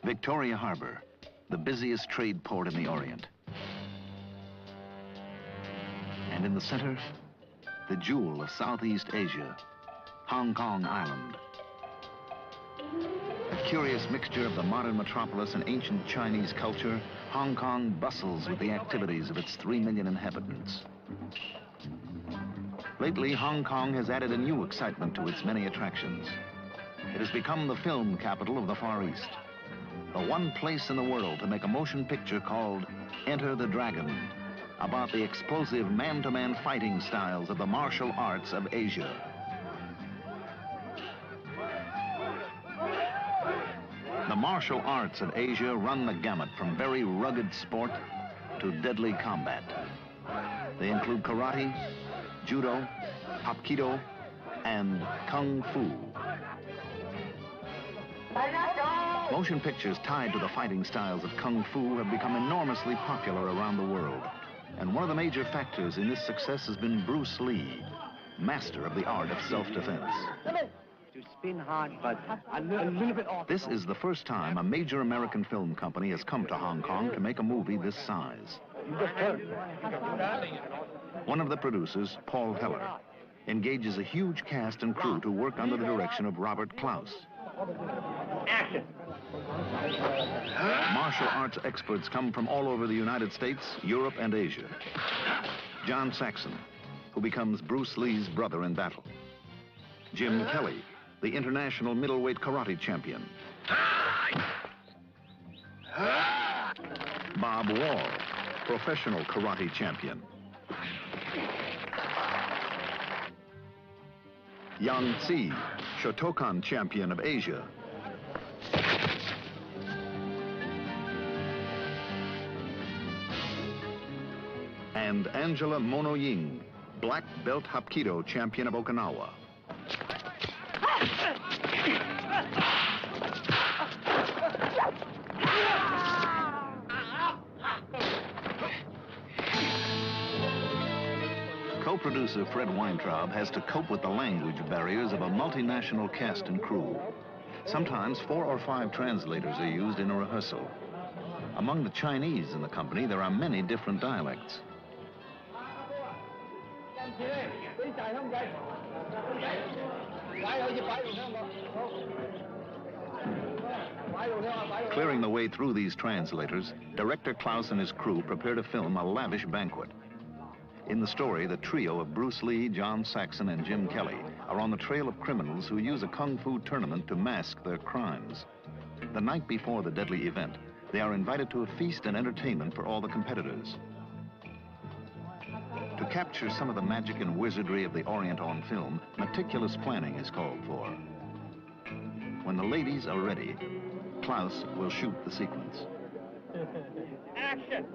Victoria Harbor, the busiest trade port in the Orient. And in the center, the jewel of Southeast Asia, Hong Kong Island. A curious mixture of the modern metropolis and ancient Chinese culture, Hong Kong bustles with the activities of its 3 million inhabitants. Lately, Hong Kong has added a new excitement to its many attractions. It has become the film capital of the Far East. The one place in the world to make a motion picture called Enter the Dragon, about the explosive man-to-man fighting styles of the martial arts of Asia. The martial arts of Asia run the gamut from very rugged sport to deadly combat. They include karate, judo, hapkido, and kung fu. Motion pictures tied to the fighting styles of kung fu have become enormously popular around the world. And one of the major factors in this success has been Bruce Lee, master of the art of self-defense. To spin hard, but a little bit off. This is the first time a major American film company has come to Hong Kong to make a movie this size. One of the producers, Paul Heller, engages a huge cast and crew to work under the direction of Robert Klaus. Action! Martial arts experts come from all over the United States, Europe, and Asia. John Saxon, who becomes Bruce Lee's brother in battle. Jim Kelly, the international middleweight karate champion. Bob Wall, professional karate champion. Yang Tzi, Shotokan champion of Asia. And Angela Mono-Ying, black belt hapkido champion of Okinawa. Co-producer Fred Weintraub has to cope with the language barriers of a multinational cast and crew. Sometimes 4 or 5 translators are used in a rehearsal. Among the Chinese in the company, there are many different dialects. Clearing the way through these translators, director Klaus and his crew prepare to film a lavish banquet. In the story, the trio of Bruce Lee, John Saxon, and Jim Kelly are on the trail of criminals who use a kung fu tournament to mask their crimes. The night before the deadly event, they are invited to a feast and entertainment for all the competitors. To capture some of the magic and wizardry of the Orient on film, meticulous planning is called for. When the ladies are ready, Klaus will shoot the sequence. Action!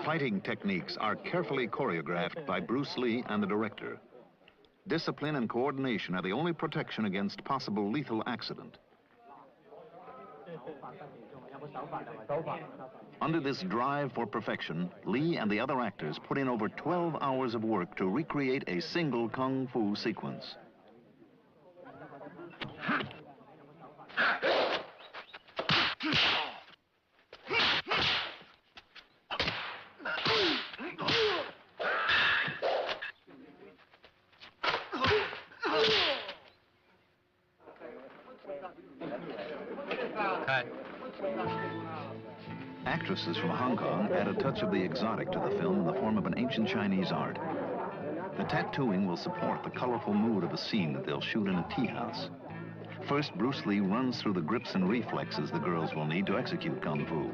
Fighting techniques are carefully choreographed by Bruce Lee and the director. Discipline and coordination are the only protection against possible lethal accident. Under this drive for perfection, Lee and the other actors put in over 12 hours of work to recreate a single kung fu sequence. Actresses from Hong Kong add a touch of the exotic to the film in the form of an ancient Chinese art. The tattooing will support the colorful mood of a scene that they'll shoot in a tea house. First, Bruce Lee runs through the grips and reflexes the girls will need to execute kung fu.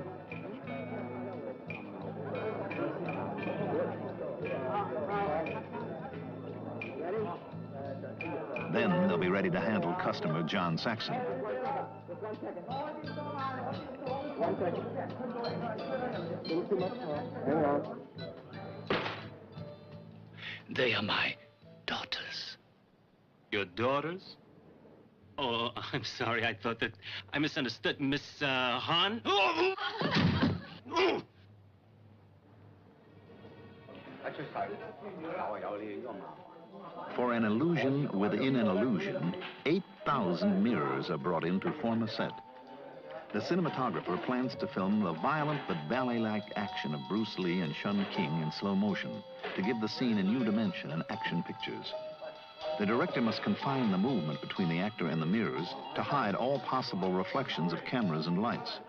Then they'll be ready to handle customer John Saxon. They are my daughters. Your daughters? Oh, I'm sorry. I thought that I misunderstood. Miss Han? For an illusion within an illusion, 8,000 mirrors are brought in to form a set. The cinematographer plans to film the violent but ballet-like action of Bruce Lee and Shun King in slow motion to give the scene a new dimension in action pictures. The director must confine the movement between the actor and the mirrors to hide all possible reflections of cameras and lights.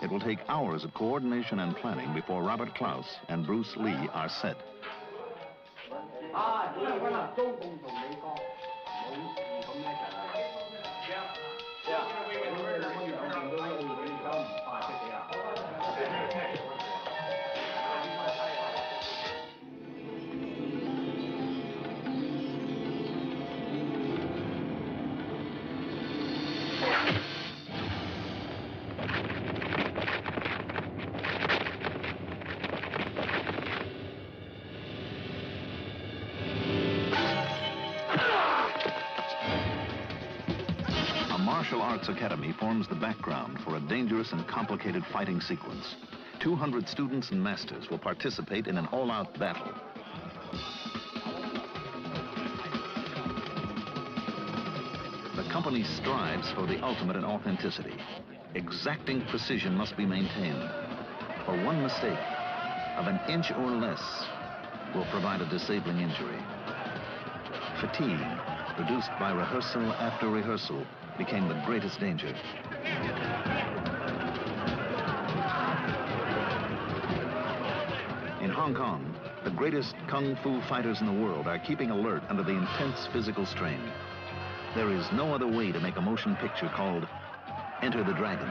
It will take hours of coordination and planning before Robert Klaus and Bruce Lee are set. Martial Arts Academy forms the background for a dangerous and complicated fighting sequence. 200 students and masters will participate in an all-out battle. The company strives for the ultimate in authenticity. Exacting precision must be maintained. For one mistake of an inch or less will provide a disabling injury. Fatigue, produced by rehearsal after rehearsal, became the greatest danger. In Hong Kong, the greatest kung fu fighters in the world are keeping alert under the intense physical strain. There is no other way to make a motion picture called Enter the Dragon.